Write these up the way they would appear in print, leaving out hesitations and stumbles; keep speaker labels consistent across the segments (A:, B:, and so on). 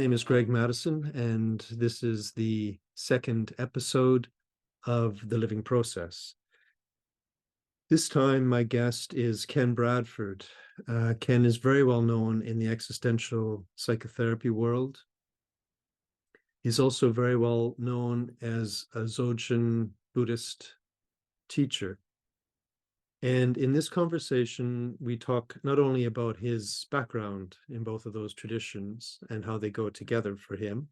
A: name is Greg Madison, and this is the second episode of The Living Process. This time, my guest is Ken Bradford. Ken is very well known in the existential psychotherapy world. He's also very well known as a Dzogchen Buddhist teacher. And in this conversation, we talk not only about his background in both of those traditions and how they go together for him,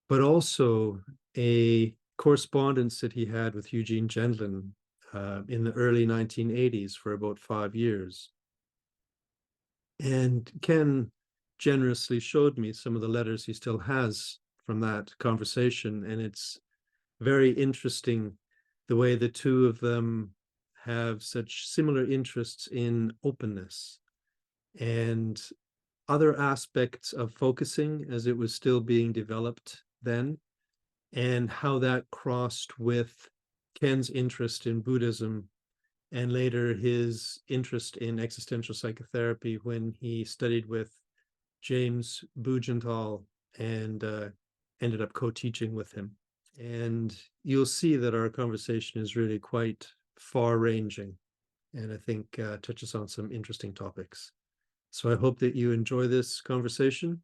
A: but also a correspondence that he had with Gene Gendlin in the early 1980s for about 5 years. And Ken generously showed me some of the letters he still has from that conversation, and it's very interesting the way the two of them have such similar interests in openness and other aspects of focusing as it was still being developed then, and how that crossed with Ken's interest in Buddhism and later his interest in existential psychotherapy when he studied with James Bugenthal and ended up co-teaching with him. And you'll see that our conversation is really quite far-ranging, and I think touches on some interesting topics. So I hope that you enjoy this conversation.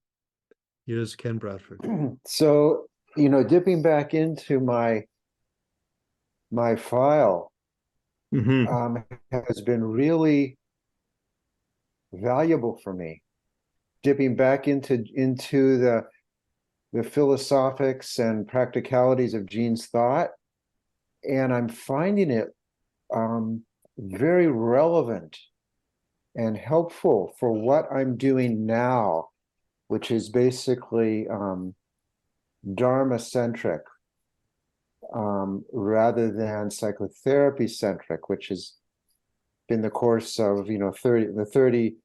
A: Here's Ken Bradford.
B: So, dipping back into my file has been really valuable for me. Dipping back into the philosophics and practicalities of Gene's thought, and I'm finding it very relevant and helpful for what I'm doing now, which is basically Dharma-centric rather than psychotherapy-centric, which has been the course of 30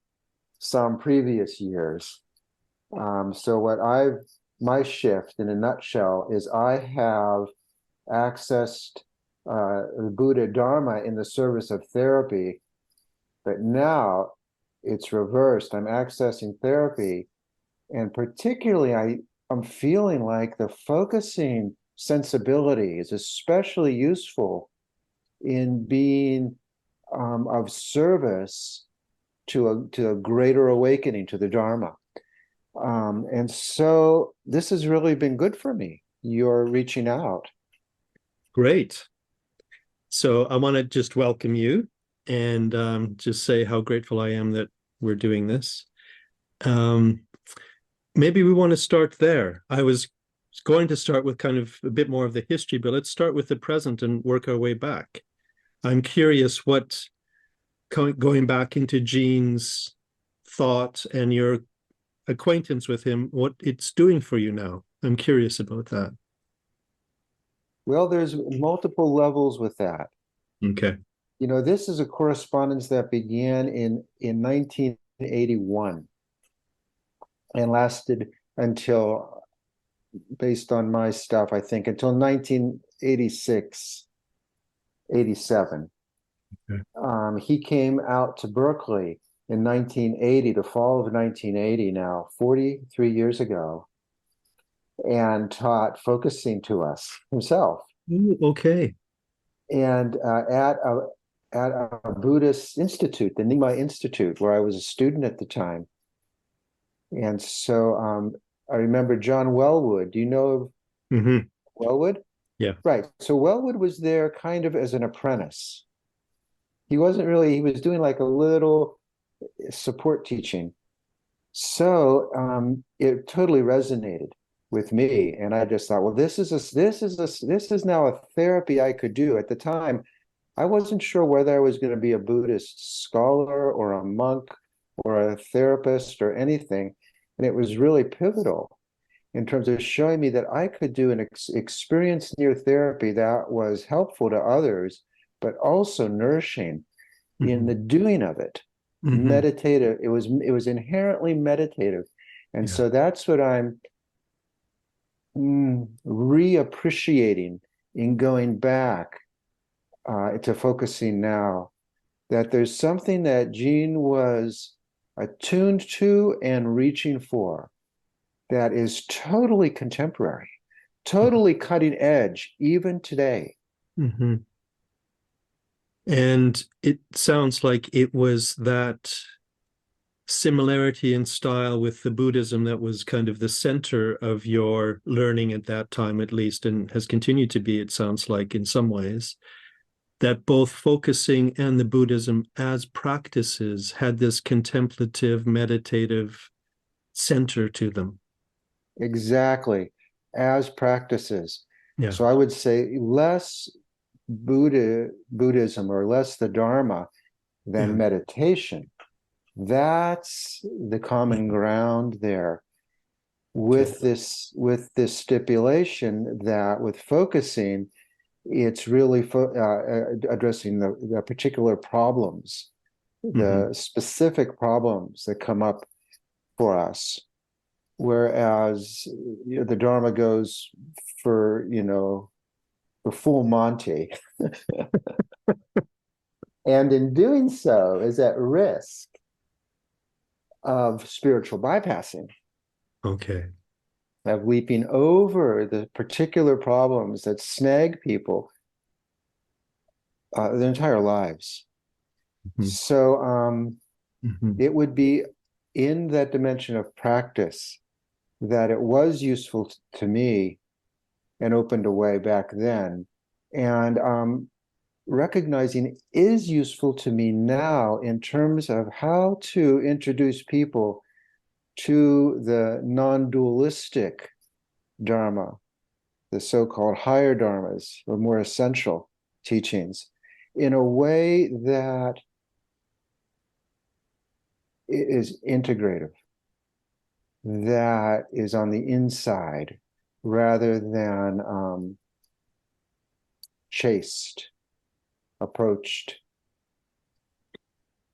B: some previous years. So my shift in a nutshell is I have accessed the Buddha Dharma in the service of therapy, but now it's reversed. I'm accessing therapy, and particularly I'm feeling like the focusing sensibility is especially useful in being of service to a greater awakening to the Dharma. And so this has really been good for me. You're reaching out.
A: Great. So I want to just welcome you and just say how grateful I am that we're doing this. Maybe we want to start there. I was going to start with kind of a bit more of the history, but let's start with the present and work our way back. I'm curious what, going back into Gene's thought and your acquaintance with him, what it's doing for you now. I'm curious about that.
B: Well, there's multiple levels with that.
A: Okay.
B: This is a correspondence that began in 1981 and lasted until, based on my stuff, I think, until 1986, 87. Okay. He came out to Berkeley in 1980, the fall of 1980 now, 43 years ago, and taught focusing to us himself.
A: Ooh, okay.
B: And at a Buddhist institute, the Nyingma Institute, where I was a student at the time. And so I remember John Wellwood. Do you know of Wellwood?
A: Yeah.
B: Right. So Wellwood was there kind of as an apprentice. He was doing like a little support teaching. So it totally resonated with me, and I just thought, well, this is now a therapy I could do. At the time, I wasn't sure whether I was going to be a Buddhist scholar or a monk or a therapist or anything, and it was really pivotal in terms of showing me that I could do an experience near therapy that was helpful to others, but also nourishing in the doing of it. Meditative. It was inherently meditative, and so that's what I'm reappreciating in going back to focusing now, that there's something that Gene was attuned to and reaching for that is totally contemporary, totally cutting edge, even today.
A: Mm-hmm. And it sounds like it was that similarity in style with the Buddhism that was kind of the center of your learning at that time, at least, and has continued to be, it sounds like, in some ways, that both focusing and the Buddhism as practices had this contemplative, meditative center to them.
B: Exactly, as practices.
A: Yeah.
B: So I would say less Buddhism or less the Dharma than meditation. That's the common ground there. With this stipulation that with focusing, it's really addressing the particular problems, the specific problems that come up for us. Whereas the Dharma goes for, the full Monty. And in doing so is at risk of spiritual bypassing.
A: Okay.
B: Of leaping over the particular problems that snag people their entire lives. So it would be in that dimension of practice that it was useful to me and opened a way back then. And recognizing is useful to me now in terms of how to introduce people to the non-dualistic Dharma, the so-called higher Dharmas, or more essential teachings, in a way that is integrative, that is on the inside, rather than chased, approached.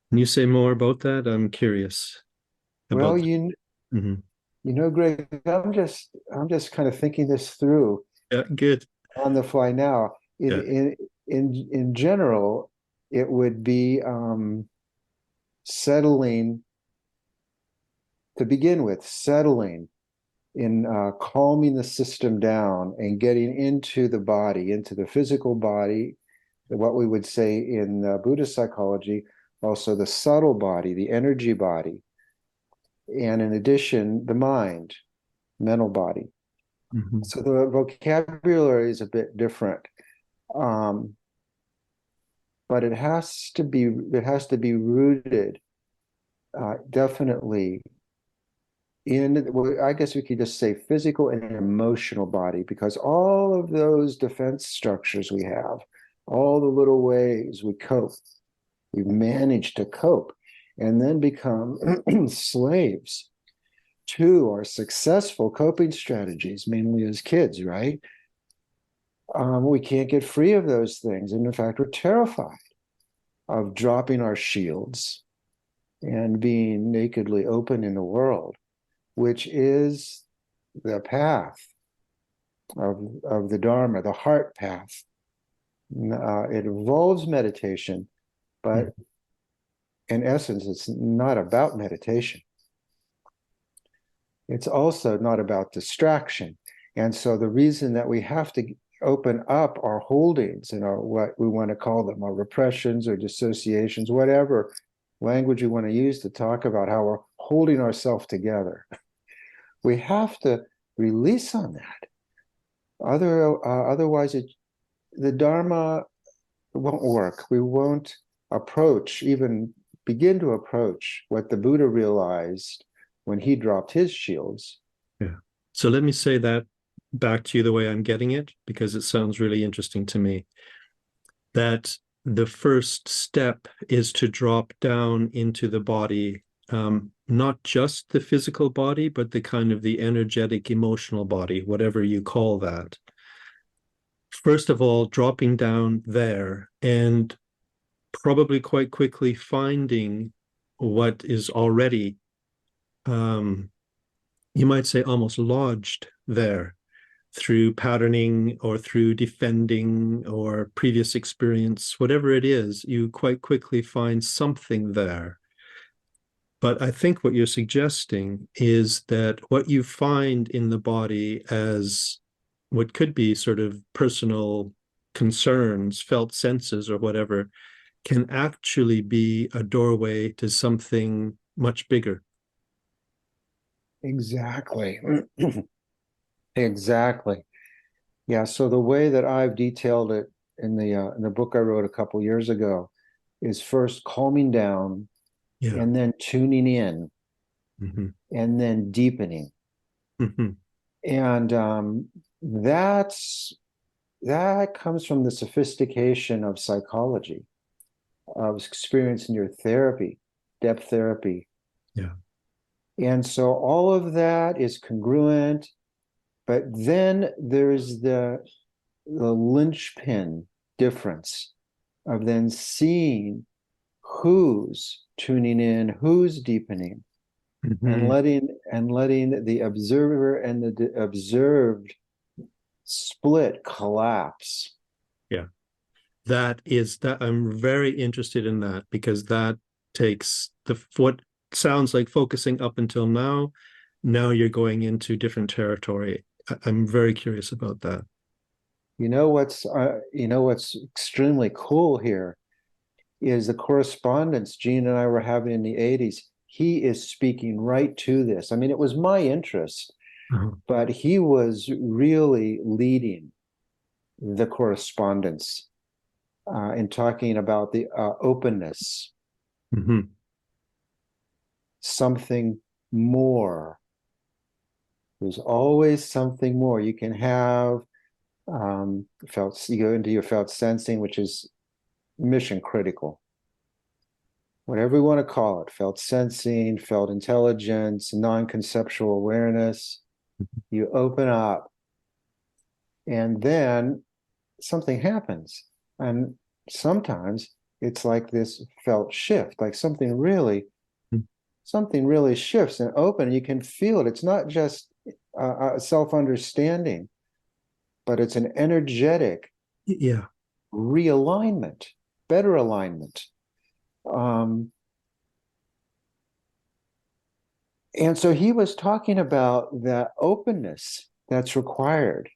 A: Can you say more about that? I'm curious.
B: Well, Greg, I'm just kind of thinking this through.
A: Yeah, good.
B: On the fly now. In general, it would be settling to begin with, settling in calming the system down and getting into the body, into the physical body, what we would say in Buddhist psychology, also the subtle body, the energy body, and in addition, the mind, mental body. So the vocabulary is a bit different, but it has to be rooted definitely in, I guess we could just say, physical and emotional body, because all of those defense structures we have, all the little ways we cope, we've managed to cope, and then become slaves to our successful coping strategies, mainly as kids, right? We can't get free of those things. And in fact, we're terrified of dropping our shields and being nakedly open in the world, which is the path of the Dharma, the heart path. It involves meditation, but in essence, it's not about meditation. It's also not about distraction. And so the reason that we have to open up our holdings and our, what we want to call them, our repressions or dissociations, whatever language you want to use to talk about how we're holding ourselves together, we have to release on that. Otherwise, the Dharma won't work. We won't even begin to approach what the Buddha realized when he dropped his shields.
A: Yeah. So let me say that back to you the way I'm getting it, because it sounds really interesting to me. That the first step is to drop down into the body, not just the physical body, but the kind of the energetic, emotional body, whatever you call that. First of all, dropping down there and probably quite quickly finding what is already you might say almost lodged there through patterning or through defending or previous experience, whatever it is, you quite quickly find something there. But I think what you're suggesting is that what you find in the body as what could be sort of personal concerns, felt senses, or whatever, can actually be a doorway to something much bigger.
B: Exactly. Exactly. Yeah. So the way that I've detailed it in the book I wrote a couple years ago is first calming down,
A: Yeah.
B: and then tuning in,
A: Mm-hmm.
B: and then deepening.
A: Mm-hmm.
B: And that comes from the sophistication of psychology, of experience in your therapy, depth therapy.
A: Yeah.
B: And so all of that is congruent, but then there's the linchpin difference of then seeing who's tuning in, who's deepening, and
A: Mm-hmm.
B: letting the observer and the observed split collapse.
A: Yeah. That I'm very interested in that, because that takes what sounds like focusing up until now. Now you're going into different territory. I'm very curious about that.
B: What's extremely cool here is the correspondence Gene and I were having in the 80s. He is speaking right to this. I mean, it was my interest,
A: Uh-huh.
B: but he was really leading the correspondence in talking about the openness,
A: Mm-hmm.
B: something more. There's always something more. You can have you go into your felt sensing, which is mission critical. Whatever you want to call it, felt sensing, felt intelligence, non-conceptual awareness. You open up, and then something happens. And sometimes it's like this felt shift, like something really shifts and open. You can feel it. It's not just self-understanding, but it's an energetic
A: Yeah.
B: realignment, better alignment. And so he was talking about the openness that's required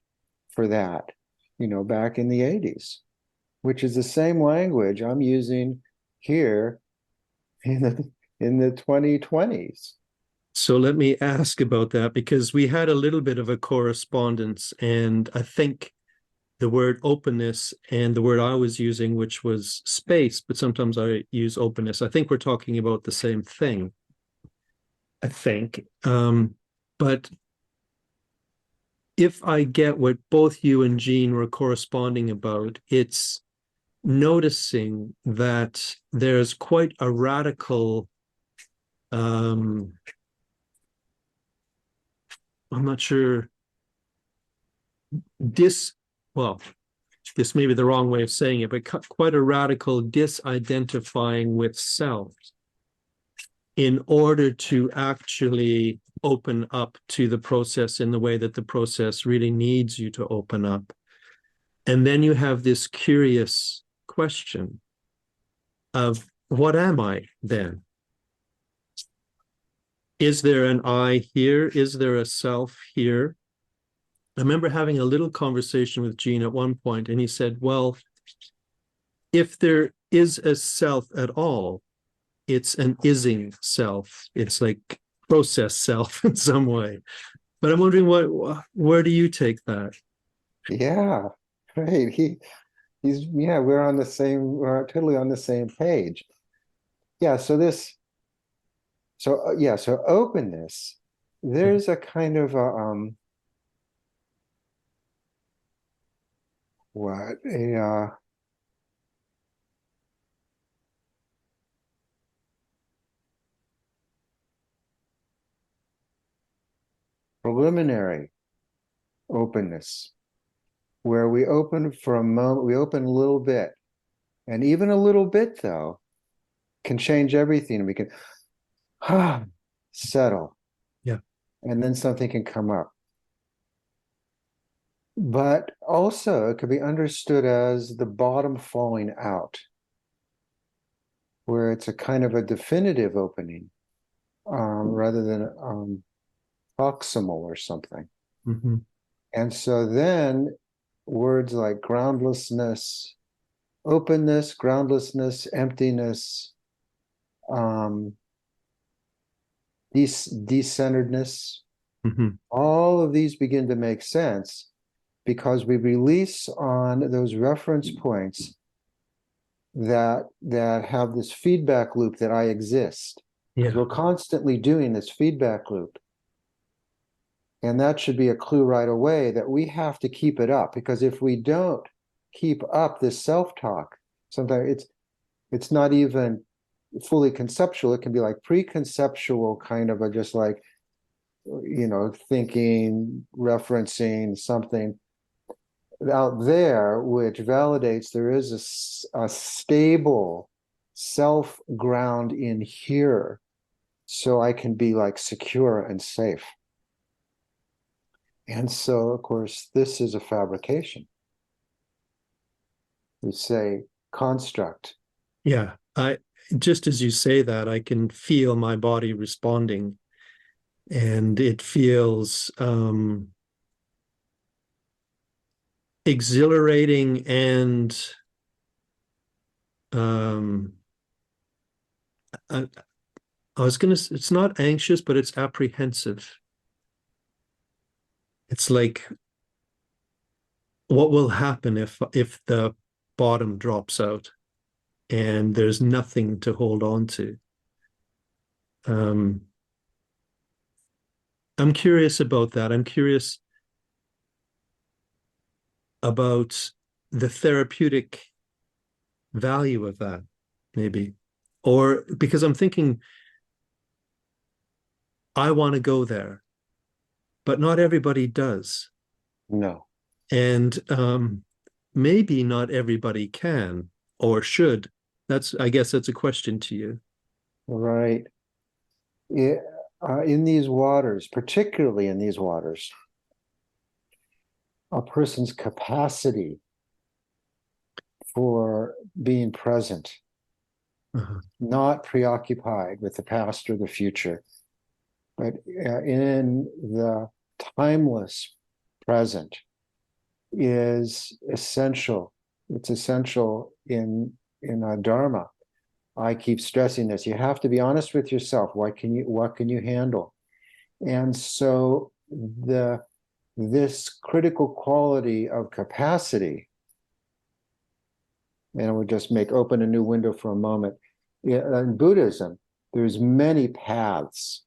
B: for that, back in the 80s, which is the same language I'm using here in the 2020s.
A: So let me ask about that, because we had a little bit of a correspondence, and I think the word openness and the word I was using, which was space, but sometimes I use openness. I think we're talking about the same thing. I think. But if I get what both you and Gene were corresponding about, it's noticing that there's quite a radical, I'm not sure, well, this may be the wrong way of saying it, but quite a radical disidentifying with self in order to actually open up to the process in the way that the process really needs you to open up. And then you have this curious question of, what am I then? Is there an I here? Is there a self here? I remember having a little conversation with Gene at one point, and he said, well, if there is a self at all, it's an ising self. It's like process self in some way. But I'm wondering, where do you take that?
B: Yeah, right. We're totally on the same page. Yeah. So openness, there's a kind of what a preliminary openness where we open for a moment, we open a little bit, and even a little bit though can change everything, and we can settle,
A: Yeah.
B: and then something can come up. But also it could be understood as the bottom falling out, where it's a kind of a definitive opening. rather than proximal or something.
A: Mm-hmm.
B: And so then words like groundlessness, openness, groundlessness, emptiness, decenteredness,
A: Mm-hmm.
B: all of these begin to make sense because we release on those reference points that have this feedback loop that I exist. Because
A: Yeah.
B: we're constantly doing this feedback loop. And that should be a clue right away that we have to keep it up, because if we don't keep up this self-talk, sometimes it's not even fully conceptual. It can be like pre-conceptual kind of a just like, thinking, referencing something out there, which validates there is a stable self ground in here. So I can be like secure and safe. And so, of course, this is a fabrication. We say construct.
A: Yeah. I just as you say that, I can feel my body responding, and it feels exhilarating and um I, I was gonna it's not anxious, but it's apprehensive. It's like, what will happen if the bottom drops out and there's nothing to hold on to? um I'm curious about that. I'm curious about the therapeutic value of that, maybe. Or because I'm thinking I want to go there, but not everybody does.
B: No.
A: And maybe not everybody can or should. I guess that's a question to you.
B: Right. In these waters, particularly in these waters, a person's capacity for being present,
A: Uh-huh.
B: not preoccupied with the past or the future, but in the timeless present is essential. It's essential in a dharma. I keep stressing this. You have to be honest with yourself. What can you handle? And so this critical quality of capacity, and I would just open a new window for a moment. In Buddhism, there's many paths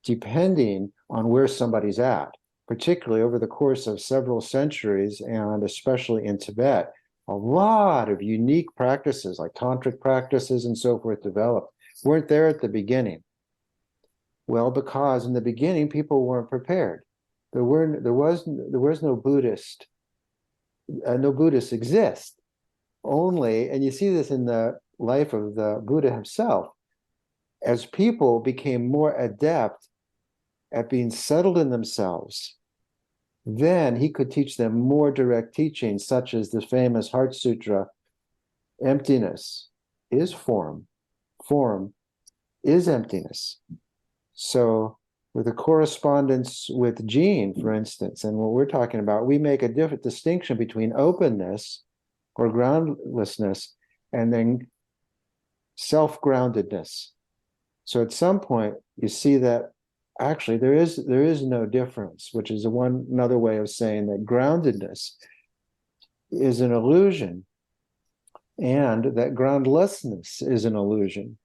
B: depending on where somebody's at, particularly over the course of several centuries, and especially in Tibet. A lot of unique practices like tantric practices and so forth developed. Weren't there at the beginning. Well, because in the beginning people weren't prepared. There was no Buddhist, no Buddhists exist. Only, and you see this in the life of the Buddha himself, as people became more adept at being settled in themselves, then he could teach them more direct teachings, such as the famous Heart Sutra: emptiness is form, form is emptiness. So with a correspondence with Gene, for instance, and what we're talking about, we make a different distinction between openness or groundlessness and then self-groundedness. So at some point you see that actually there is no difference, which is another way of saying that groundedness is an illusion and that groundlessness is an illusion.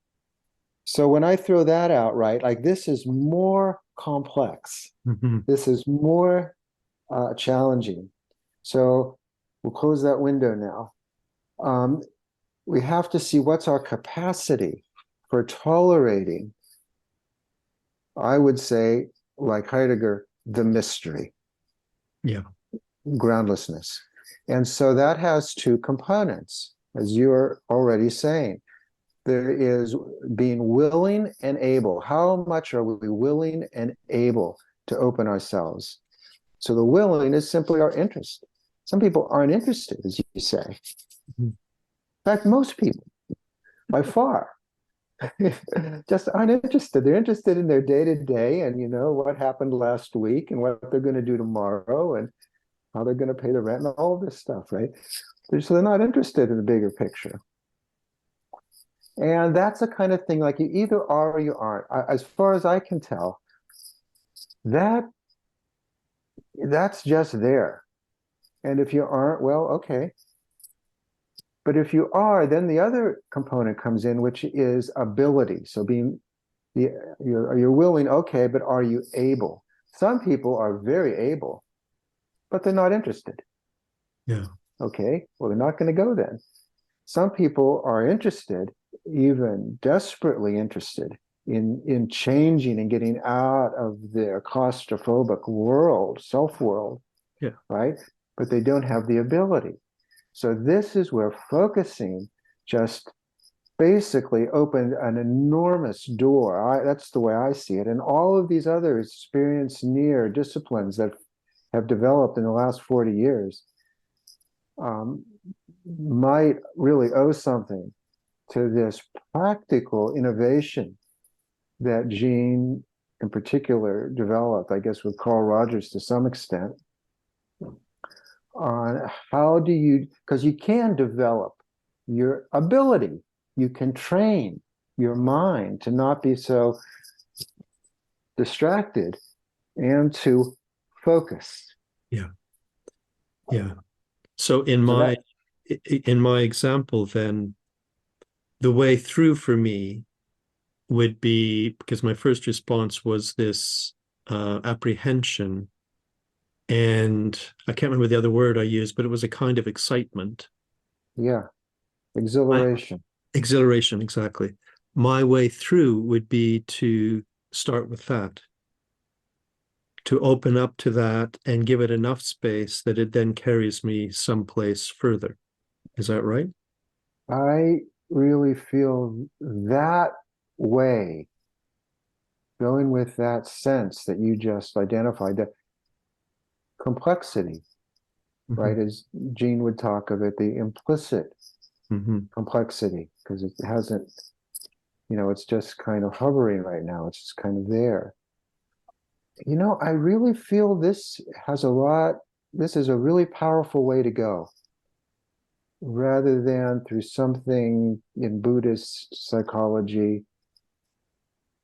B: So when I throw that out, right, like this is more complex.
A: Mm-hmm.
B: This is more challenging. So we'll close that window now. We have to see what's our capacity for tolerating, I would say, like Heidegger, the mystery.
A: Yeah.
B: Groundlessness. And so that has two components, as you're already saying. There is being willing and able. How much are we willing and able to open ourselves? So the willing is simply our interest. Some people aren't interested, as you say.
A: Mm-hmm.
B: In fact, most people, by far. just aren't interested. They're interested in their day to day and, what happened last week and what they're going to do tomorrow and how they're going to pay the rent and all this stuff, right? So they're not interested in the bigger picture. And that's the kind of thing, like, you either are or you aren't. As far as I can tell, that's just there. And if you aren't, well, okay. But if you are, then the other component comes in, which is ability. So you're willing, okay, but are you able? Some people are very able, but they're not interested.
A: Yeah.
B: Okay, well, they're not going to go then. Some people are interested, even desperately interested in changing and getting out of their claustrophobic world, self-world,
A: Yeah.
B: right? But they don't have the ability. So this is where focusing just basically opened an enormous door. That's the way I see it. And all of these other experience near disciplines that have developed in the last 40 years might really owe something to this practical innovation that Gene in particular developed, I guess with Carl Rogers to some extent, on how do you, because you can develop your ability, you can train your mind to not be so distracted and to focus.
A: Yeah. Yeah. So
B: So
A: in my example, then the way through for me would be, because my first response was this apprehension, and I can't remember the other word I used, but it was a kind of excitement.
B: yeah, exhilaration.
A: Exhilaration, exactly. My way through would be to start with that, to open up to that and give it enough space that it then carries me someplace further. Is that right?
B: I really feel that way, going with that sense that you just identified, that complexity, right?
A: Mm-hmm.
B: As Gene would talk of it, the implicit
A: Mm-hmm.
B: complexity, because it hasn't, it's just kind of hovering right now. It's just kind of there. I really feel this is a really powerful way to go, rather than through something in Buddhist psychology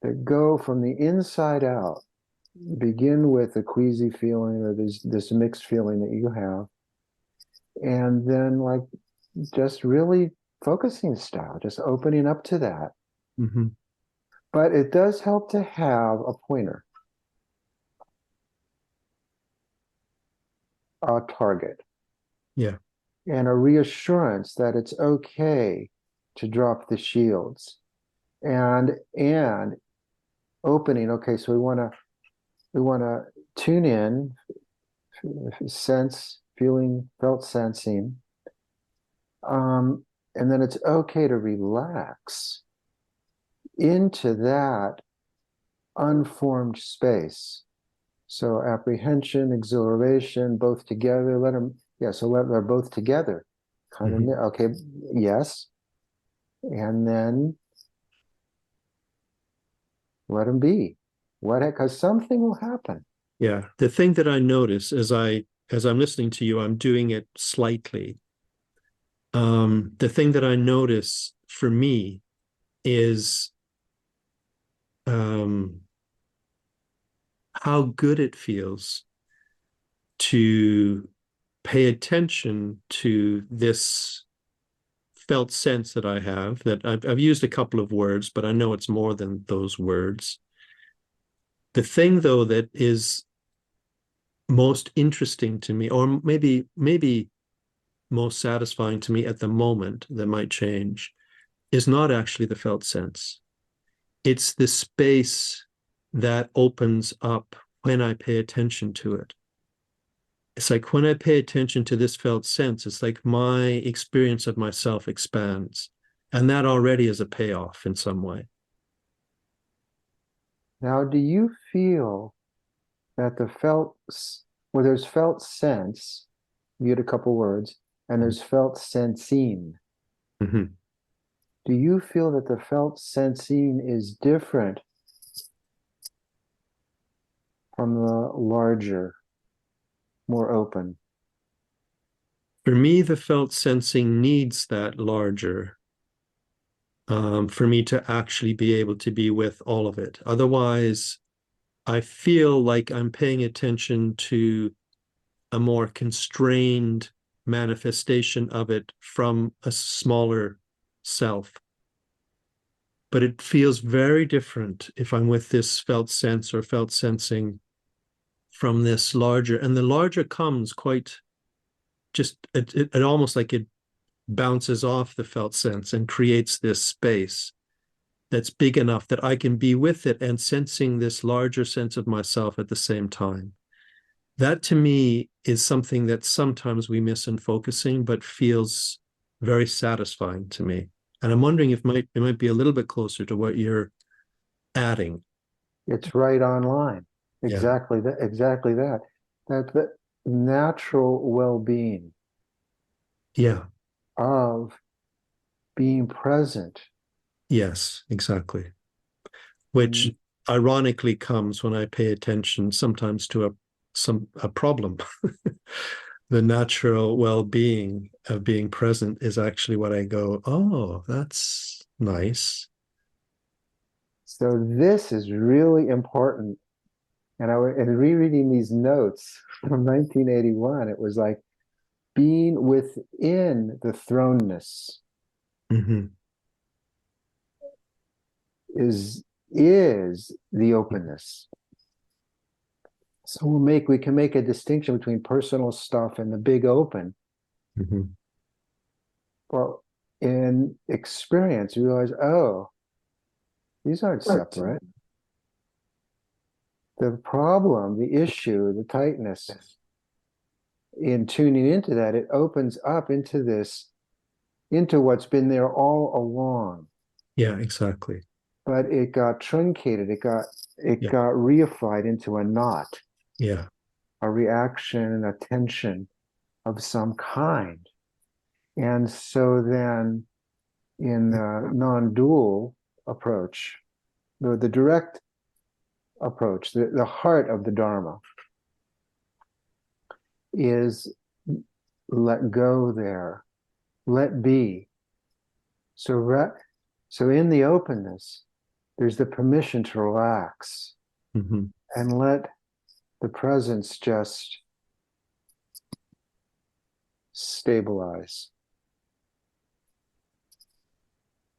B: that go from the inside out, begin with a queasy feeling or this mixed feeling that you have, and then like just really focusing style, just opening up to that.
A: Mm-hmm.
B: But it does help to have a pointer, a target,
A: Yeah.
B: and a reassurance that it's okay to drop the shields, and opening. Okay, so we want to tune in, sense, feeling, felt, sensing, and then it's okay to relax into that unformed space. So apprehension, exhilaration, both together. Let them, yeah. So they're both together. Kind
A: Mm-hmm.
B: of okay. Yes, and then let them be. What? Because something will happen.
A: Yeah. The thing that I notice as I'm listening to you, I'm doing it slightly. The thing that I notice for me is um, how good it feels to pay attention to this felt sense that I have, that I've used a couple of words, but I know it's more than those words. The thing, though, that is most interesting to me, or maybe most satisfying to me at the moment, that might change, is not actually the felt sense. It's the space that opens up when I pay attention to it. It's like when I pay attention to this felt sense, it's like my experience of myself expands. And that already is a payoff in some way.
B: Now, do you feel that well, there's felt sense, you had a couple words, and there's felt sensing.
A: Mm-hmm.
B: do you feel that the felt sensing is different from the larger, more open?
A: For me, the felt sensing needs that larger, for me to actually be able to be with all of it. Otherwise, I feel like I'm paying attention to a more constrained manifestation of it from a smaller self. But it feels very different if I'm with this felt sense or felt sensing from this larger. And the larger comes quite just, it almost like it bounces off the felt sense and creates this space that's big enough that I can be with it and sensing this larger sense of myself at the same time. That to me is something that sometimes we miss in focusing, but feels very satisfying to me. And I'm wondering if it might be a little bit closer to what you're adding.
B: It's right on line.
A: Yeah.
B: Exactly that. Exactly that. That the natural well-being
A: Yeah.
B: of being present.
A: Yes, exactly. Which
B: Mm.
A: ironically comes when I pay attention sometimes to a problem. The natural well-being of being present is actually what I go, oh, that's nice.
B: So this is really important. And and rereading these notes from 1981, it was like being within the throneness
A: Mm-hmm.
B: is the openness. So we can make a distinction between personal stuff and the big open.
A: Mm-hmm.
B: Well, in experience, you realize, oh, these aren't separate. The problem, the issue, the tightness, in tuning into that, it opens up into into what's been there all along.
A: Yeah, exactly.
B: But it got truncated, it
A: Yeah.
B: got reified into a knot,
A: Yeah.
B: a reaction, a tension of some kind. And so then in the non-dual approach, the direct approach, the heart of the Dharma is let go there, let be. So in the openness, there's the permission to relax
A: Mm-hmm.
B: and let the presence just stabilize.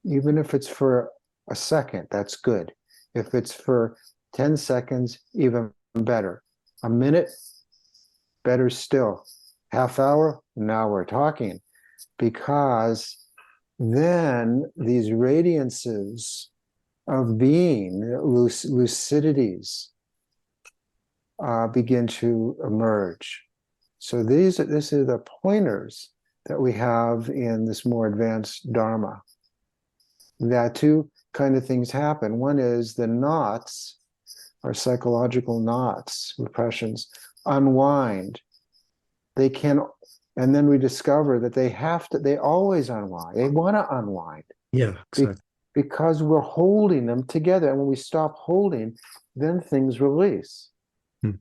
B: Even if it's for a second, that's good. If it's for 10 seconds, even better. A minute, better still. Half hour, now we're talking. Because then these radiances of being, lucidities, begin to emerge. So this are the pointers that we have in this more advanced Dharma. That two kind of things happen. One is the knots, our psychological knots, repressions, unwind. They can, and then we discover that they always unwind. They want to unwind.
A: Yeah, exactly.
B: Because we're holding them together. And when we stop holding, then things release.
A: Hmm.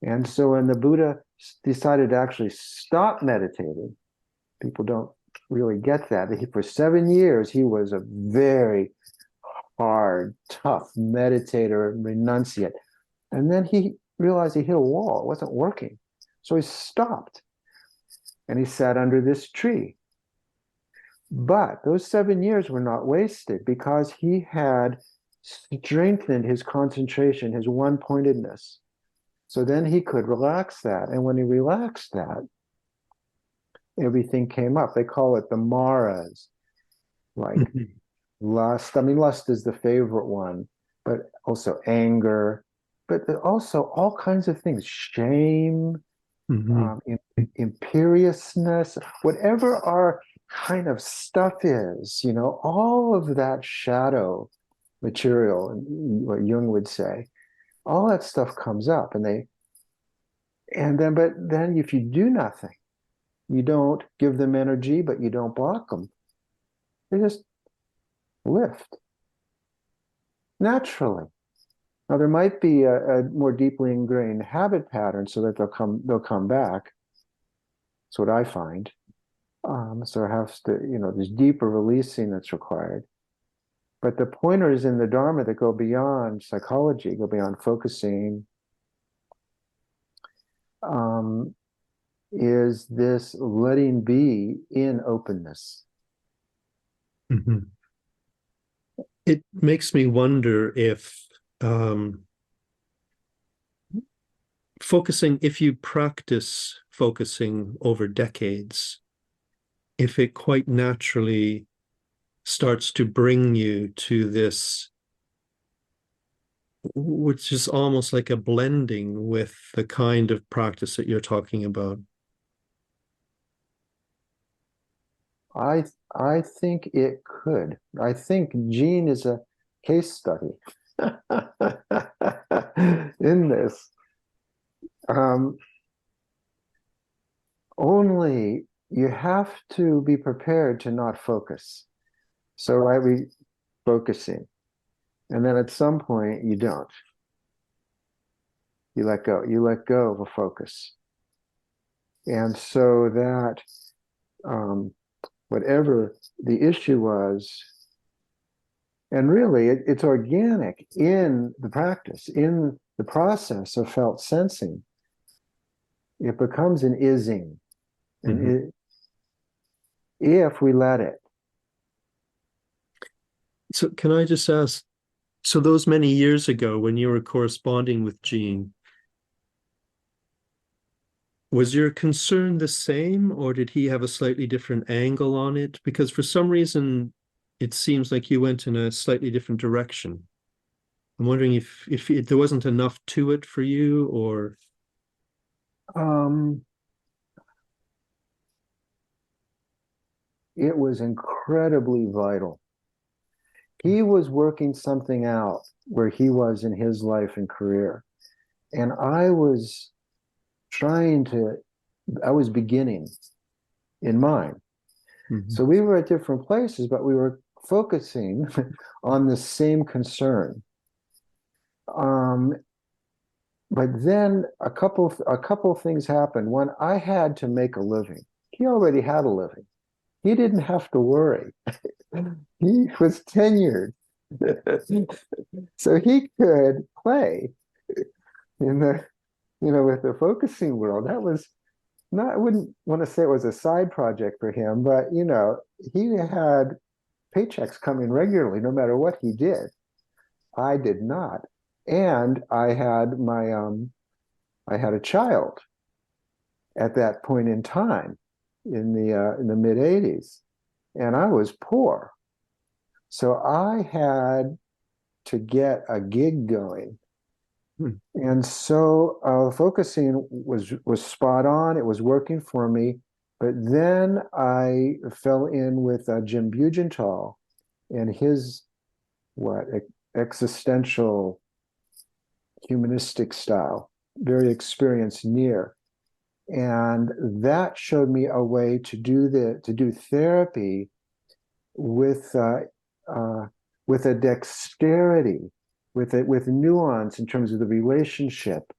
B: And so when the Buddha decided to actually stop meditating, people don't really get that. For 7 years, he was a very hard, tough meditator, renunciate. And then he realized he hit a wall. It wasn't working. So he stopped. And he sat under this tree. But those 7 years were not wasted because he had strengthened his concentration, his one-pointedness. So then he could relax that. And when he relaxed that, everything came up. They call it the maras, like
A: Mm-hmm.
B: lust. I mean, lust is the favorite one, but also anger, but also all kinds of things, shame,
A: Mm-hmm.
B: imperiousness, whatever our kind of stuff is, all of that shadow material, what Jung would say, all that stuff comes up, but then if you do nothing, you don't give them energy, but you don't block them. They just lift naturally. Now there might be a more deeply ingrained habit pattern so that they'll come back. That's what I find. So it has to, there's deeper releasing that's required. But the pointers in the Dharma that go beyond psychology, go beyond focusing, is this letting be in openness.
A: Mm-hmm. It makes me wonder if focusing, if you practice focusing over decades, if it quite naturally starts to bring you to this, which is almost like a blending with the kind of practice that you're talking about.
B: I think it could. I think Gene is a case study in this. Only you have to be prepared to not focus. So right, we focusing, and then at some point you don't. You let go. You let go of a focus, and so that whatever the issue was, and really it's organic in the practice, in the process of felt sensing. It becomes an ising, and if we let it.
A: So can I just ask, so those many years ago when you were corresponding with Gene, was your concern the same, or did he have a slightly different angle on it? Because for some reason, it seems like you went in a slightly different direction. I'm wondering if there wasn't enough to it for you, or
B: it was incredibly vital. He was working something out where he was in his life and career. And I was beginning in mine. So we were at different places, but we were focusing on the same concern. But then a couple things happened. One, I had to make a living. He already had a living. He didn't have to worry. He was tenured. So he could play in the, with the focusing world. That was not, I wouldn't want to say it was a side project for him, but, he had paychecks coming regularly, no matter what he did. I did not. And I had I had a child at that point in time in the mid 80s, and I was poor. So I had to get a gig going. And so focusing was spot on. It was working for me. But then I fell in with Jim Bugenthal and his existential humanistic style, very experienced near. And that showed me a way to do therapy with a dexterity, with nuance in terms of the relationship,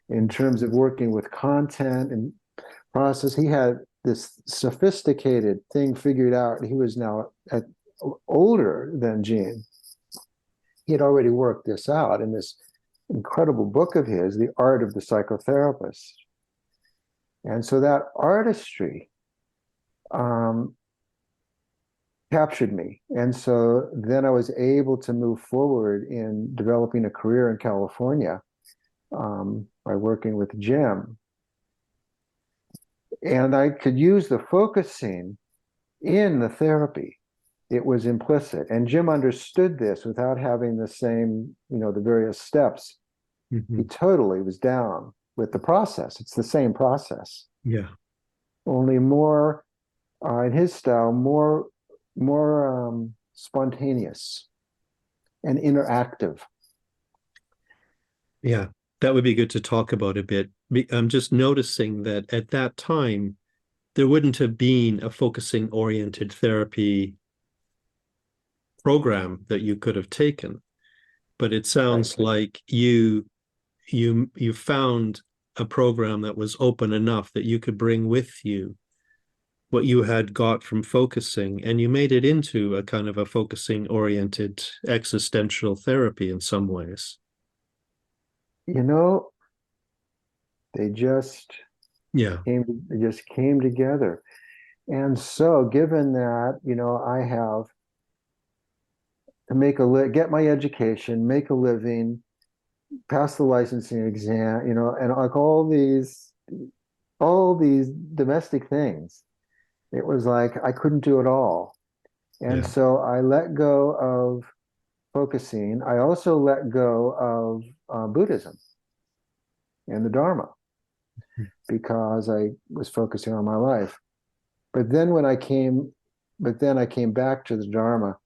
B: in terms of working with content and process. He had this sophisticated thing figured out. He was now older than Gene. He had already worked this out in this incredible book of his, The Art of the Psychotherapist. And so that artistry captured me. And so then I was able to move forward in developing a career in California by working with Jim. And I could use the focusing in the therapy. It was implicit. And Jim understood this without having the same, the various steps. He totally was down with the process. It's the same process.
A: Yeah.
B: Only more, in his style, more spontaneous and interactive.
A: Yeah, that would be good to talk about a bit. I'm just noticing that at that time, there wouldn't have been a focusing oriented therapy program that you could have taken. But it sounds
B: Right.
A: like you found a program that was open enough that you could bring with you what you had got from focusing, and you made it into a kind of a focusing oriented existential therapy in some ways.
B: You know, they just
A: Yeah.
B: they just came together. And so given that, I have to get my education, make a living, pass the licensing exam, and like all these domestic things. It was like I couldn't do it all. And
A: Yeah.
B: so I let go of focusing. I also let go of Buddhism and the Dharma because I was focusing on my life. But then I came back to the Dharma,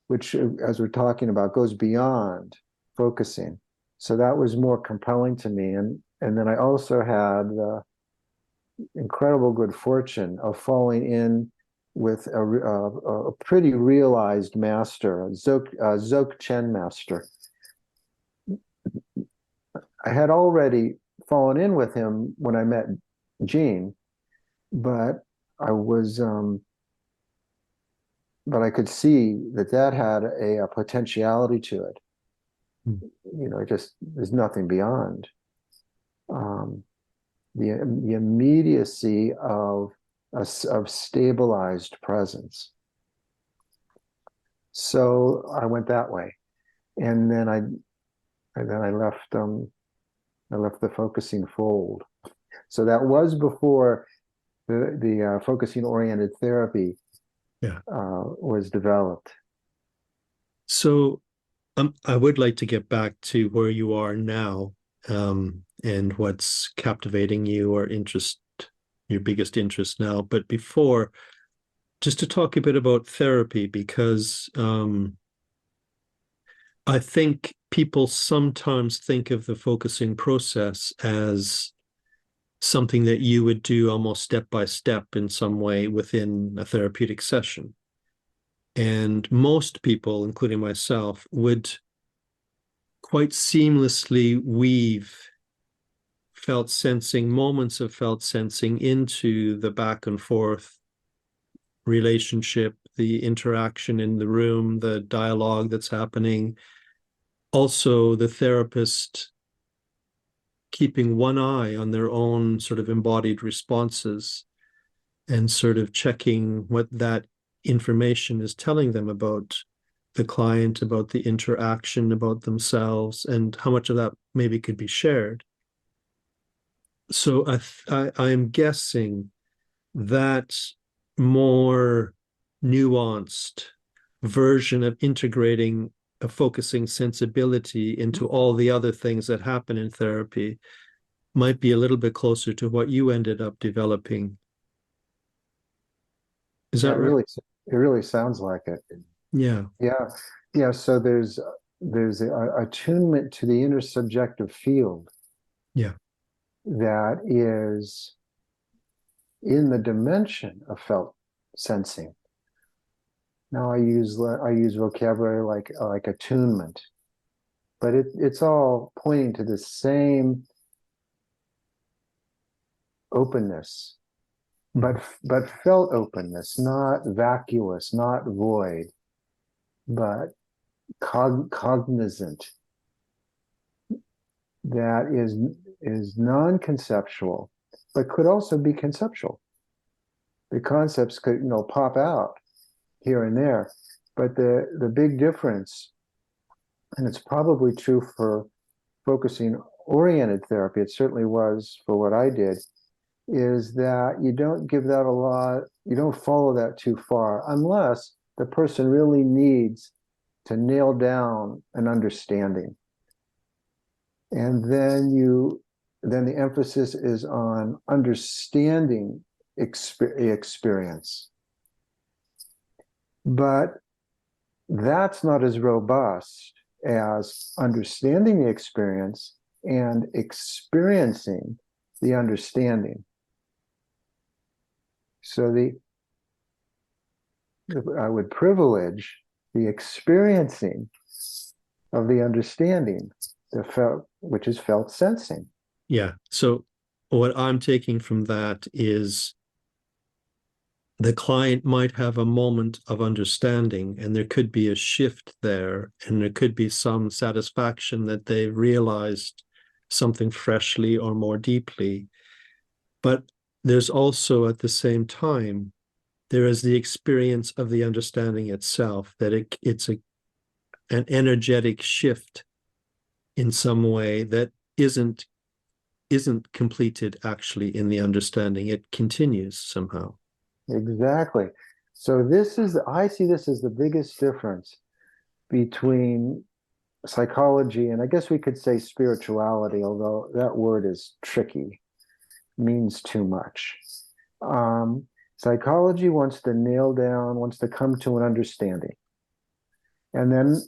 B: which, as we're talking about, goes beyond focusing. So that was more compelling to me. And then I also had the incredible good fortune of falling in with a pretty realized master, a Dzogchen master. I had already fallen in with him when I met Gene, but I was, but I could see that had a potentiality to it. Just there's nothing beyond um, the immediacy of stabilized presence. So I went that way, and then I left the focusing fold. So that was before the focusing oriented therapy
A: Yeah.
B: was developed.
A: So I would like to get back to where you are now, and what's captivating you or your biggest interest now. But before, just to talk a bit about therapy, because I think people sometimes think of the focusing process as something that you would do almost step by step in some way within a therapeutic session. And most people, including myself, would quite seamlessly weave moments of felt sensing into the back and forth relationship, the interaction in the room, the dialogue that's happening. Also, the therapist keeping one eye on their own sort of embodied responses and sort of checking what that information is telling them about the client, about the interaction, about themselves, and how much of that maybe could be shared. So I'm guessing that more nuanced version of integrating a focusing sensibility into all the other things that happen in therapy might be a little bit closer to what you ended up developing. Is
B: Yeah,
A: that right?
B: it really sounds like it.
A: Yeah.
B: Yeah, yeah. So there's a attunement to the intersubjective field
A: Yeah.
B: that is in the dimension of felt sensing. Now I use vocabulary like attunement, but it's all pointing to the same openness, but felt openness, not vacuous, not void, but cognizant, that is non-conceptual, but could also be conceptual. The concepts could, pop out here and there, but the big difference, and it's probably true for focusing oriented therapy, it certainly was for what I did, is that you don't give that a lot, you don't follow that too far, unless the person really needs to nail down an understanding. And then the emphasis is on understanding experience. But that's not as robust as understanding the experience and experiencing the understanding. So I would privilege the experiencing of the understanding, the felt, which is felt sensing.
A: Yeah. So what I'm taking from that is the client might have a moment of understanding, and there could be a shift there, and there could be some satisfaction that they realized something freshly or more deeply. But there's also, at the same time, there is the experience of the understanding itself, that it's an energetic shift in some way that isn't completed actually in the understanding. It continues somehow.
B: Exactly. So I see this as the biggest difference between psychology and I guess we could say spirituality, although that word is tricky, means too much. Psychology wants to nail down, wants to come to an understanding. And then,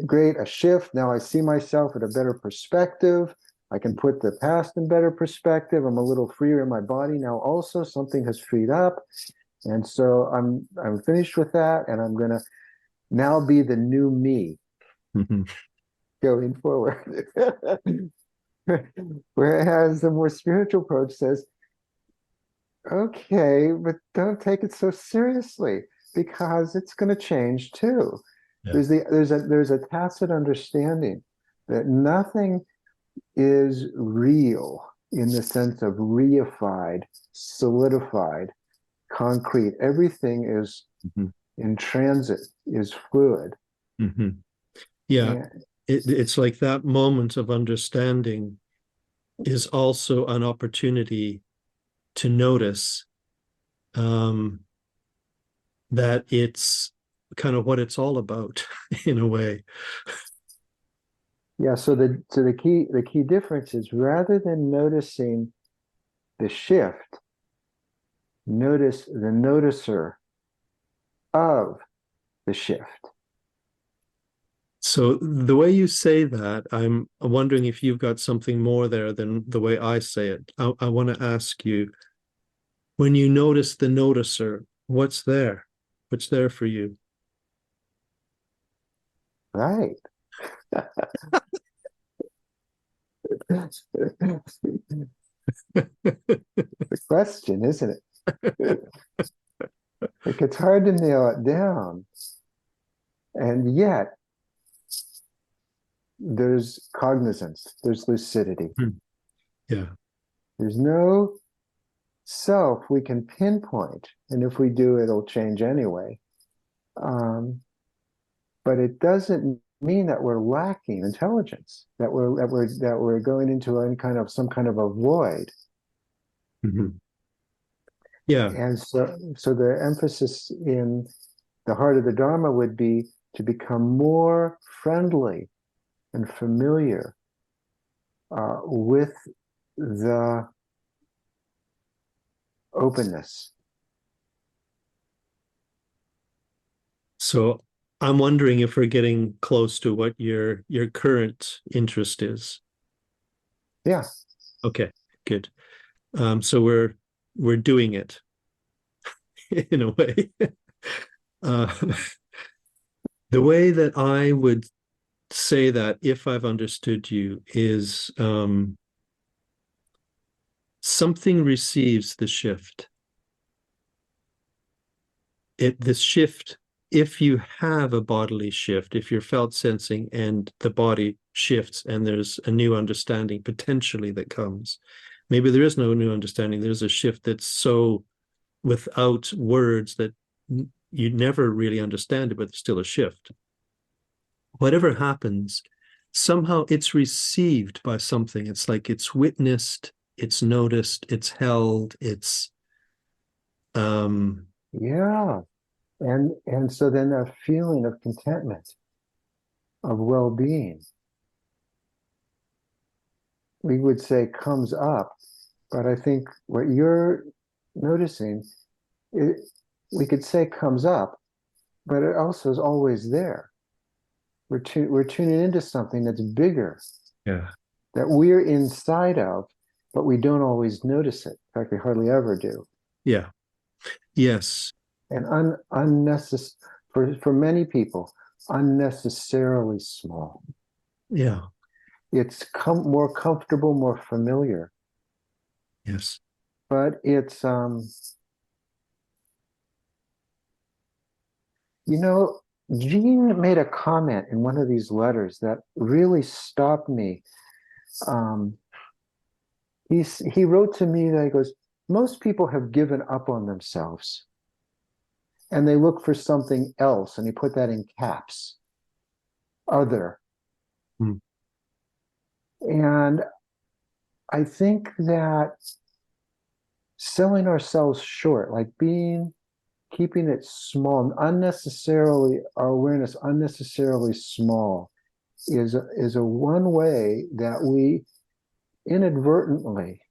B: great, a shift. Now I see myself at a better perspective. I can put the past in better perspective. I'm a little freer in my body now. Also, something has freed up. And so I'm finished with that, and I'm gonna now be the new me going forward. Whereas the more spiritual approach says, okay, but don't take it so seriously because it's going to change too.
A: Yeah.
B: There's a tacit understanding that nothing is real in the sense of reified, solidified, concrete. Everything is in transit, is fluid.
A: Yeah,
B: And
A: it's like that moment of understanding is also an opportunity to notice that it's kind of what it's all about in a way.
B: yeah, so the key difference is rather than noticing the shift, notice the noticer of the shift.
A: So the way you say that, I'm wondering if you've got something more there than the way I say it. I want to ask you, when you notice the noticer, what's there? What's there for you?
B: Right. The question, isn't it? Like it's hard to nail it down. And yet there's cognizance, there's lucidity.
A: Yeah.
B: There's no self we can pinpoint. And if we do, it'll change anyway. But it doesn't mean that we're lacking intelligence, that we're going into some kind of a void.
A: Yeah.
B: And so the emphasis in the heart of the Dharma would be to become more friendly and familiar with the openness.
A: So I'm wondering if we're getting close to what your current interest is.
B: Yeah.
A: Okay, good. So we're doing it in a way. Uh, the way that I would say that, if I've understood you, is something receives the shift. This shift, if you have a bodily shift, if you're felt sensing and the body shifts and there's a new understanding potentially that comes, maybe there is no new understanding, there's a shift that's so without words that you never really understand it, but there's still a shift. Whatever happens, somehow it's received by something. It's like it's witnessed, it's noticed, it's held, it's
B: Yeah. And so then a feeling of contentment, of well-being, we would say comes up. But I think what you're noticing, we could say comes up, but it also is always there. We're tuning into something that's bigger,
A: yeah,
B: that we're inside of, but we don't always notice it. In fact, we hardly ever do.
A: yeah, yes,
B: And unnecessary, for many people, unnecessarily small.
A: Yeah.
B: It's more comfortable, more familiar,
A: Yes.
B: but it's you know, Gene made a comment in one of these letters that really stopped me. Um, he wrote to me that he goes, most people have given up on themselves and they look for something else. And he put that in caps, other.
A: Mm.
B: And I think that selling ourselves short, like keeping it small, unnecessarily, our awareness unnecessarily small, is a one way that we inadvertently,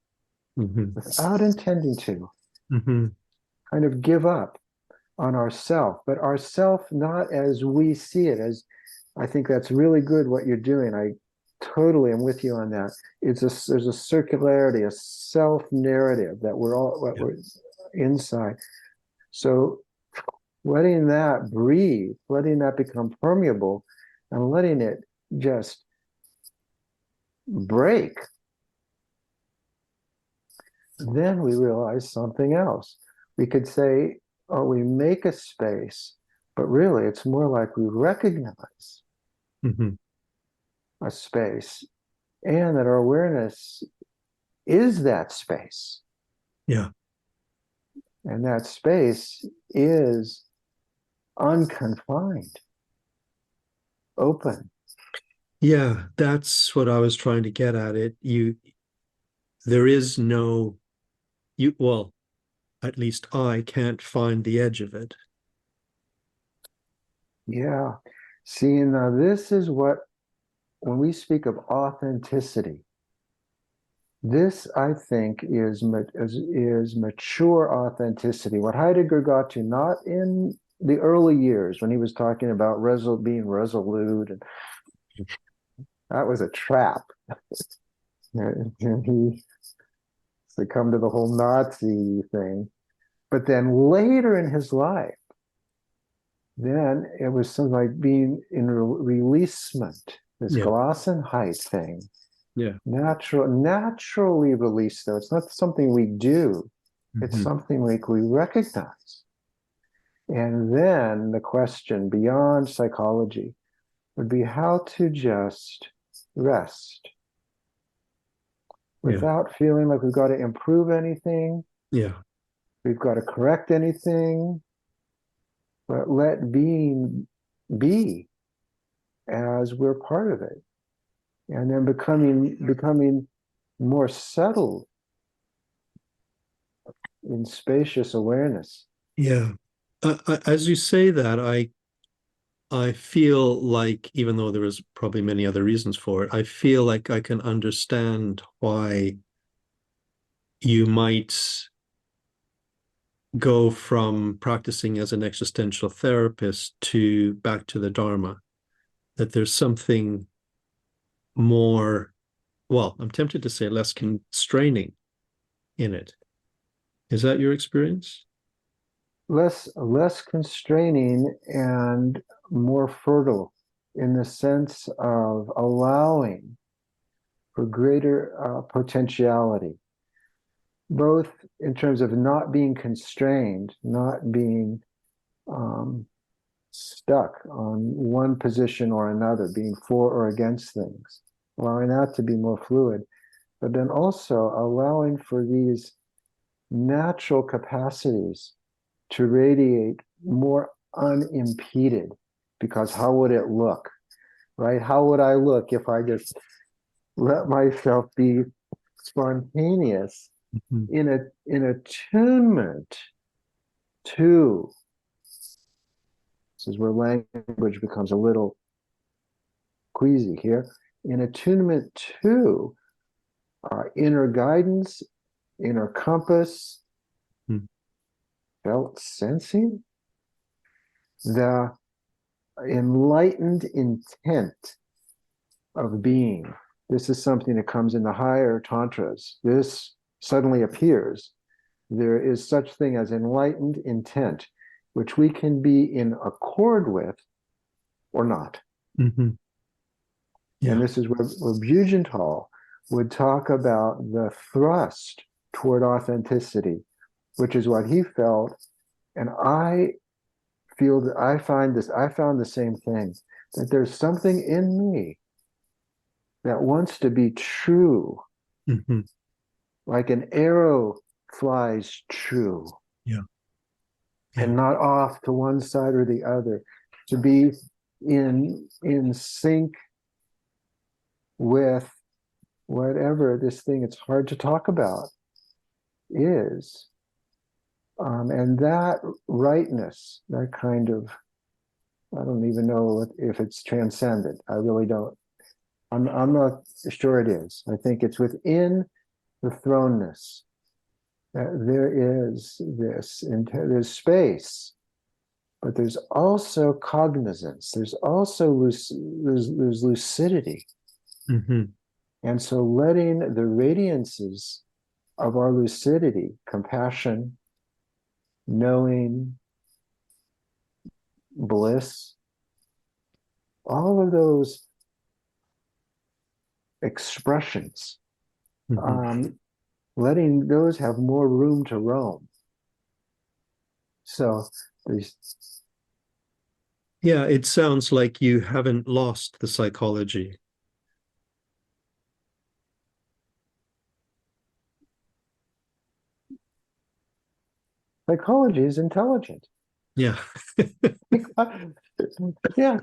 B: without intending to, kind of give up on ourself, but ourself not as we see it. As I think that's really good what you're doing. I totally am with you on that. There's a circularity, a self narrative that we're inside. So letting that breathe, letting that become permeable, and letting it just break, then we realize something else. We could say, oh, we make a space, but really it's more like we recognize a space, and that our awareness is that space.
A: Yeah.
B: And that space is unconfined, open.
A: Yeah, that's what I was trying to get at. There is no, well, at least I can't find the edge of it.
B: Yeah. See, now this is what, when we speak of authenticity, this, I think, is mature authenticity. What Heidegger got to, not in the early years when he was talking about being resolute, and that was a trap. And he succumbed to the whole Nazi thing. But then later in his life, then it was something like being in releasement, this Gelassenheit thing.
A: Yeah.
B: Naturally released, though. It's not something we do. It's something like we recognize. And then the question beyond psychology would be how to just rest without feeling like we've got to improve anything.
A: Yeah.
B: We've got to correct anything, but let being be as we're part of it. And then becoming more settled in spacious awareness.
A: Yeah. As you say that, I feel like, even though there is probably many other reasons for it, I feel like I can understand why you might go from practicing as an existential therapist to back to the Dharma. That there's something more, well, I'm tempted to say less constraining in it. Is that your experience?
B: Less constraining and more fertile, in the sense of allowing for greater potentiality, both in terms of not being constrained, not being stuck on one position or another, being for or against things, allowing that to be more fluid, but then also allowing for these natural capacities to radiate more unimpeded. Because how would it look, right? How would I look if I just let myself be spontaneous in attunement to, this is where language becomes a little queasy here, in attunement to our inner guidance, inner compass, felt sensing, the enlightened intent of being. This is something that comes in the higher tantras. This suddenly appears. There is such thing as enlightened intent. which we can be in accord with or not.
A: Mm-hmm. Yeah.
B: And this is where Bugenthal would talk about the thrust toward authenticity, which is what he felt. And I feel that I found the same thing, that there's something in me that wants to be true,
A: Mm-hmm.
B: like an arrow flies true.
A: Yeah. Yeah.
B: And not off to one side or the other, to be in sync with whatever this thing it's hard to talk about is. And that rightness, that kind of, I don't even know if it's transcendent. I really don't. I'm not sure it is. I think it's within the thrownness that there is this, there's space, but there's also cognizance. There's also there's lucidity.
A: Mm-hmm.
B: And so letting the radiances of our lucidity, compassion, knowing, bliss, all of those expressions,
A: Mm-hmm.
B: letting those have more room to roam. So there's,
A: Yeah, it sounds like you haven't lost the psychology.
B: psychology is intelligent.
A: Yeah.
B: Yeah.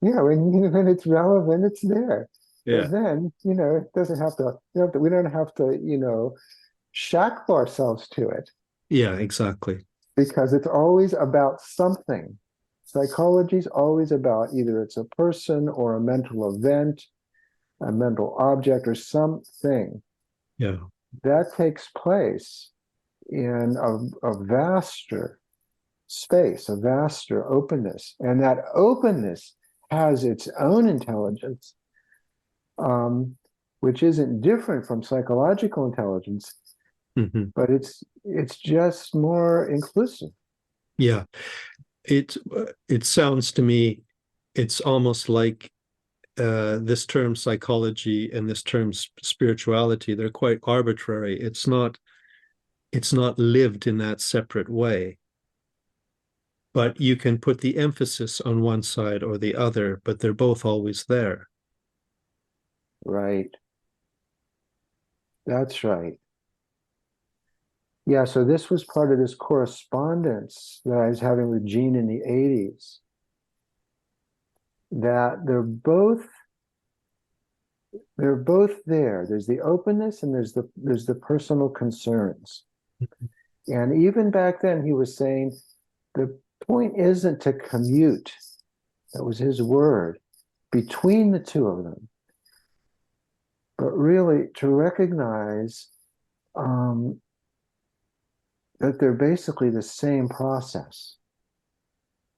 B: Yeah, when it's relevant, it's there.
A: Yeah.
B: But then, it doesn't have to, we don't have to, shackle ourselves to it,
A: Yeah, exactly.
B: because it's always about something. Psychology is always about either it's a person or a mental event, a mental object, or something
A: Yeah.
B: that takes place in a vaster space, a vaster openness. And that openness has its own intelligence, which isn't different from psychological intelligence,
A: Mm-hmm.
B: but it's just more inclusive.
A: Yeah. It sounds to me, it's almost like this term psychology and this term spirituality, they're quite arbitrary. It's not lived in that separate way. But you can put the emphasis on one side or the other, but they're both always there.
B: Right. That's right. Yeah, so this was part of this correspondence that I was having with Gene in the 80s, that they're both there. There's the openness and there's the personal concerns. And even back then he was saying the point isn't to commute, that was his word, between the two of them, but really to recognize that they're basically the same process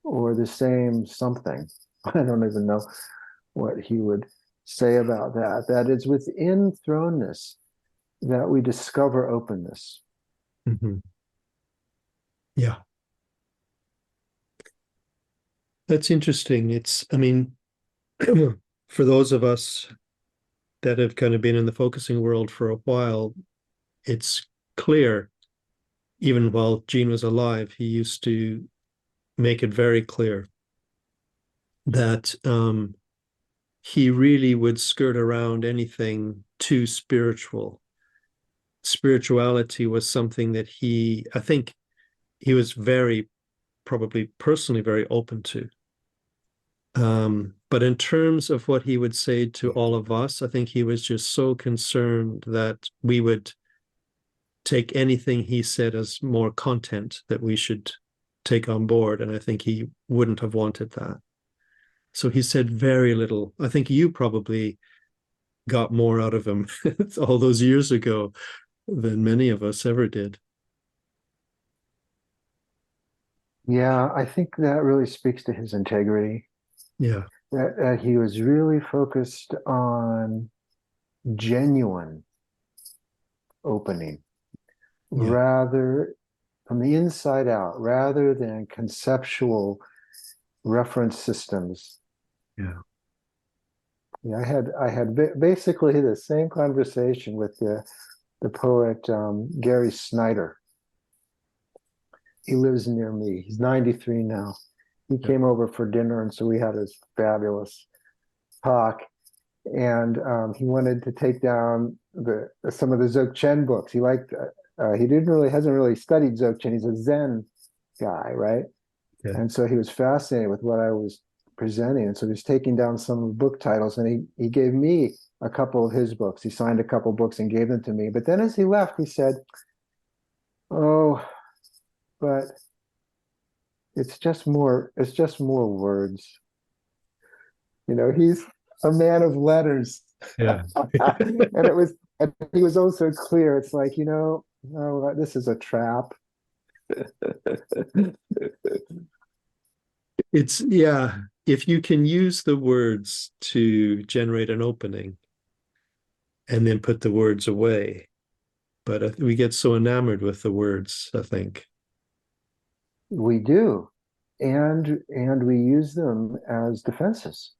B: or the same something. I don't even know what he would say about that. That it's within thrownness that we discover openness.
A: Mm-hmm. Yeah. That's interesting. I mean, for those of us that have kind of been in the focusing world for a while, it's clear, even while Gene was alive, he used to make it very clear that he really would skirt around anything too spiritual. Spirituality was something that I think he was probably personally very open to. But in terms of what he would say to all of us, I think he was just so concerned that we would take anything he said as more content that we should take on board. And I think he wouldn't have wanted that. So he said very little. I think you probably got more out of him all those years ago than many of us ever did.
B: Yeah, I think that really speaks to his integrity.
A: Yeah.
B: That he was really focused on genuine opening
A: Yeah.
B: rather from the inside out, rather than conceptual reference systems.
A: Yeah.
B: Yeah, I had basically the same conversation with the poet Gary Snyder. He lives near me. He's 93 now. He came over for dinner, and so we had this fabulous talk. And he wanted to take down some of the Dzogchen books. He liked. He hasn't really studied Dzogchen. He's a Zen guy, right?
A: Yeah.
B: And so he was fascinated with what I was presenting. And so he was taking down some book titles, and he gave me a couple of his books. He signed a couple of books and gave them to me. But then as he left, he said, "Oh, but it's just more words." You know, he's a man of letters.
A: Yeah.
B: And he was also clear. It's like, no, this is a trap.
A: It's, yeah, if you can use the words to generate an opening and then put the words away. But we get so enamored with the words, I think.
B: We do. And we use them as defenses.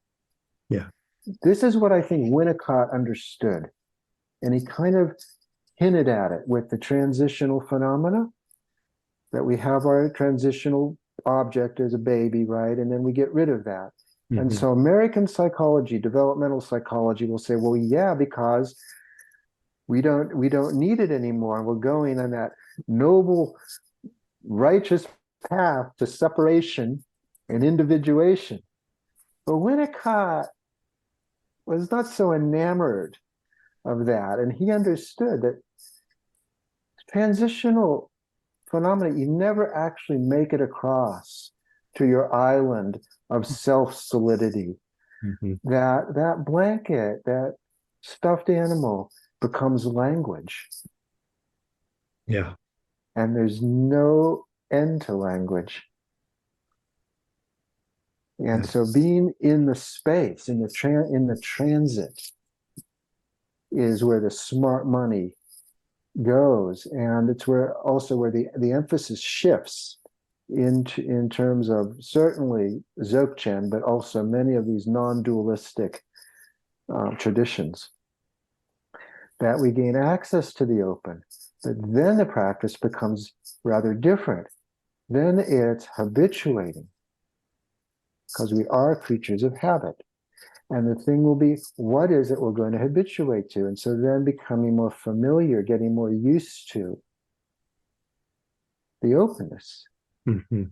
A: Yeah.
B: This is what I think Winnicott understood. And he kind of hinted at it with the transitional phenomena, that we have our transitional object as a baby, right? And then we get rid of that. Mm-hmm. And so American psychology, developmental psychology will say, well, yeah, because we don't need it anymore. And we're going on that noble, righteous path to separation and individuation. But Winnicott was not so enamored of that. And he understood that transitional phenomena, you never actually make it across to your island of self-solidity. Mm-hmm. That blanket, that stuffed animal becomes language.
A: Yeah.
B: And there's no end to language. And so being in the space, in the transit, is where the smart money goes. And it's where the emphasis shifts in terms of certainly Dzogchen, but also many of these non-dualistic traditions, that we gain access to the open. But then the practice becomes rather different. Then it's habituating, because we are creatures of habit. And the thing will be, what is it we're going to habituate to? And so then becoming more familiar, getting more used to the openness. Mm-hmm.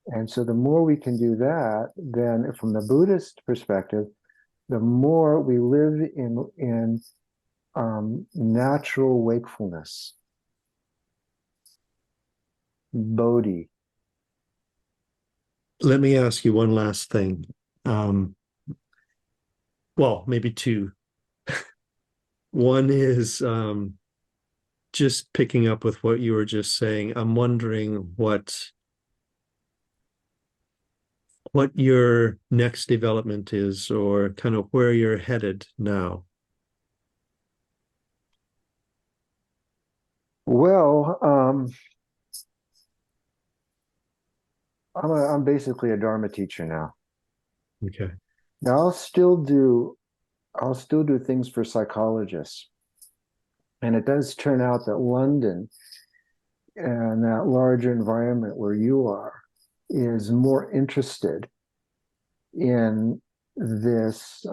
B: And so the more we can do that, then from the Buddhist perspective, the more we live in natural wakefulness, bodhi.
A: Let me ask you one last thing. Well, maybe two. One is just picking up with what you were just saying. I'm wondering what your next development is, or kind of where you're headed now.
B: Well, I'm basically a Dharma teacher now.
A: Okay.
B: Now I'll still do things for psychologists. And it does turn out that London and that larger environment where you are is more interested in this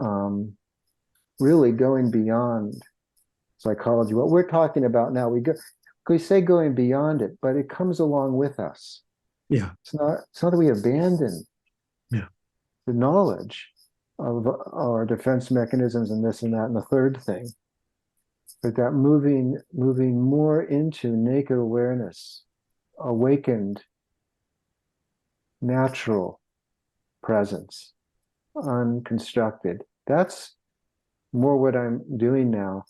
B: really going beyond psychology. What we're talking about now, we say going beyond it, but it comes along with us.
A: Yeah.
B: It's not that we abandon the knowledge of our defense mechanisms and this and that and the third thing, but that moving more into naked awareness, awakened, natural presence, unconstructed. That's more what I'm doing now.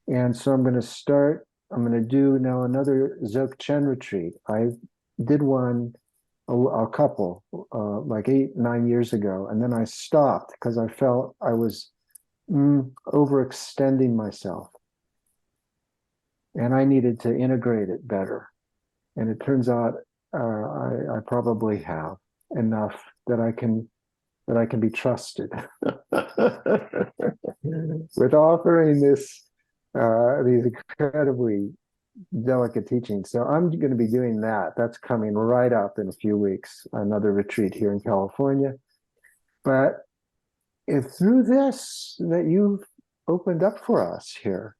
B: And so I'm going to do now another Dzogchen retreat. I did one, a couple, like 8-9 years ago. And then I stopped because I felt I was overextending myself. And I needed to integrate it better. And it turns out I probably have enough that I can be trusted with offering these incredibly delicate teachings. So I'm going to be doing that. That's coming right up in a few weeks, another retreat here in California. But if through this that you've opened up for us here,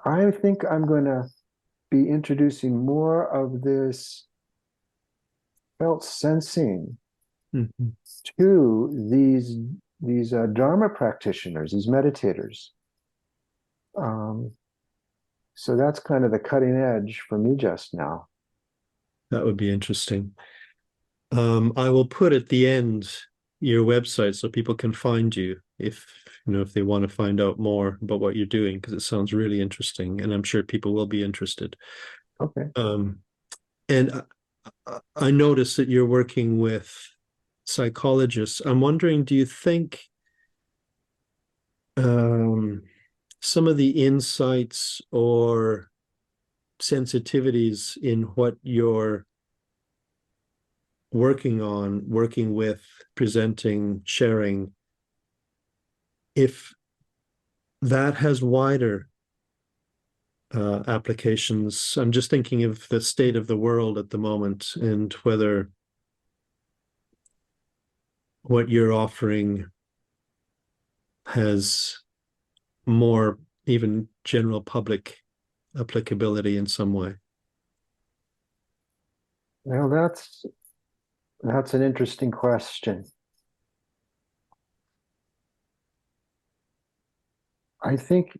B: I think I'm going to be introducing more of this felt sensing to these Dharma practitioners, these meditators. So that's kind of the cutting edge for me just now.
A: That would be interesting. I will put at the end your website so people can find you if if they want to find out more about what you're doing, because it sounds really interesting, and I'm sure people will be interested.
B: Okay.
A: And I noticed that you're working with psychologists. I'm wondering, do you think some of the insights or sensitivities in what you're working with, presenting, sharing, if that has wider applications? I'm just thinking of the state of the world at the moment and whether what you're offering has more even general public applicability in some way.
B: Well, that's an interesting question. I think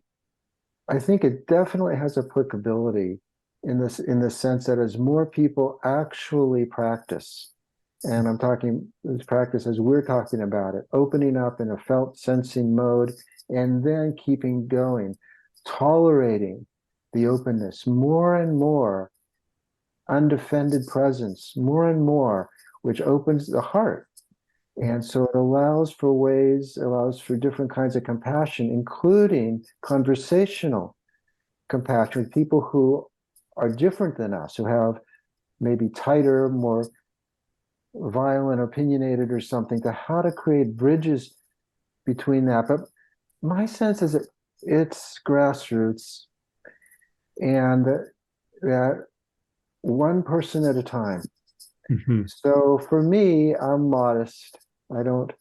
B: it definitely has applicability in the sense that as more people actually practice, and I'm talking this practice as we're talking about it, opening up in a felt sensing mode, and then keeping going, tolerating the openness more and more, undefended presence more and more, which opens the heart. And so it allows for different kinds of compassion, including conversational compassion with people who are different than us, who have maybe tighter, more violent, opinionated or something, to how to create bridges between that. But my sense is that it's grassroots, and that one person at a time. So for me, I'm modest. I don't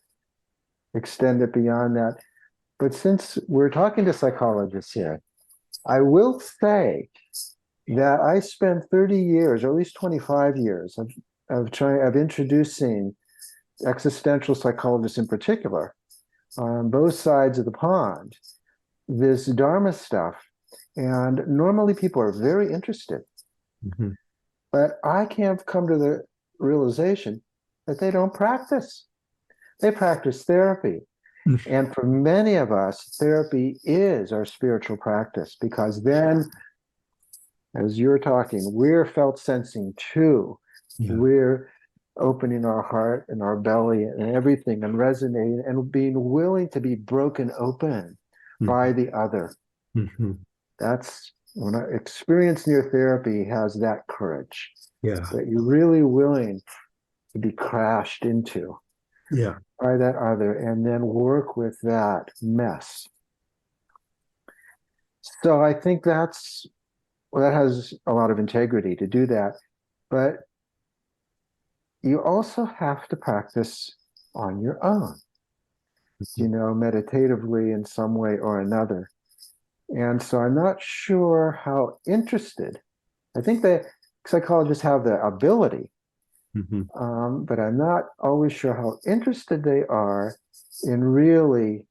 B: extend it beyond that. But since we're talking to psychologists here, I will say that I spent 30 years, or at least 25 years, of introducing existential psychologists in particular, on both sides of the pond, this Dharma stuff. And normally people are very interested. But I can't come to the realization that they don't practice. They practice therapy. And for many of us, therapy is our spiritual practice, because then, as you're talking, we're felt sensing too. Yeah. We're opening our heart and our belly and everything, and resonating and being willing to be broken open by the other. That's when I experience near therapy has that courage. Yeah. That you're really willing to be crashed into. Yeah. By that other, and then work with that mess. So I think that has a lot of integrity to do that. But you also have to practice on your own, meditatively in some way or another. And so I'm not sure how interested. I think that psychologists have the ability, but I'm not always sure how interested they are in really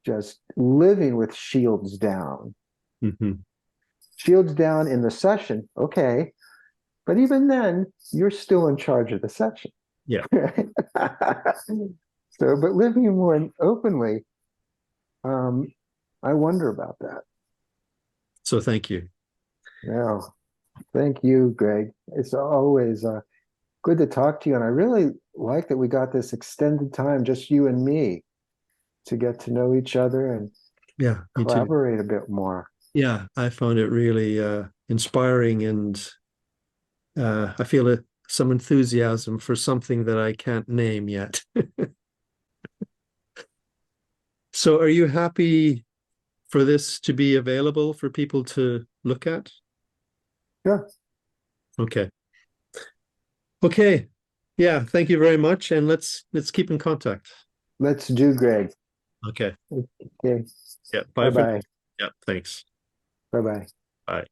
B: just living with shields down. Shields down in the session, okay. But even then, you're still in charge of the session. Yeah. So, but living more openly, I wonder about that. So thank you. Yeah. Thank you, Greg. It's always good to talk to you. And I really like that we got this extended time, just you and me, to get to know each other and collaborate a bit more. Yeah, I found it really inspiring and
A: I feel some enthusiasm for something that I can't name yet. So are you happy for this to be available for people to look at?
B: Yeah,
A: Okay. Okay. Yeah, thank you very much. And let's keep in contact.
B: let's do, Greg.
A: Okay.
B: Okay,
A: Yeah. Bye for now.
B: bye-bye,
A: Yeah, thanks.
B: bye-bye.
A: Bye.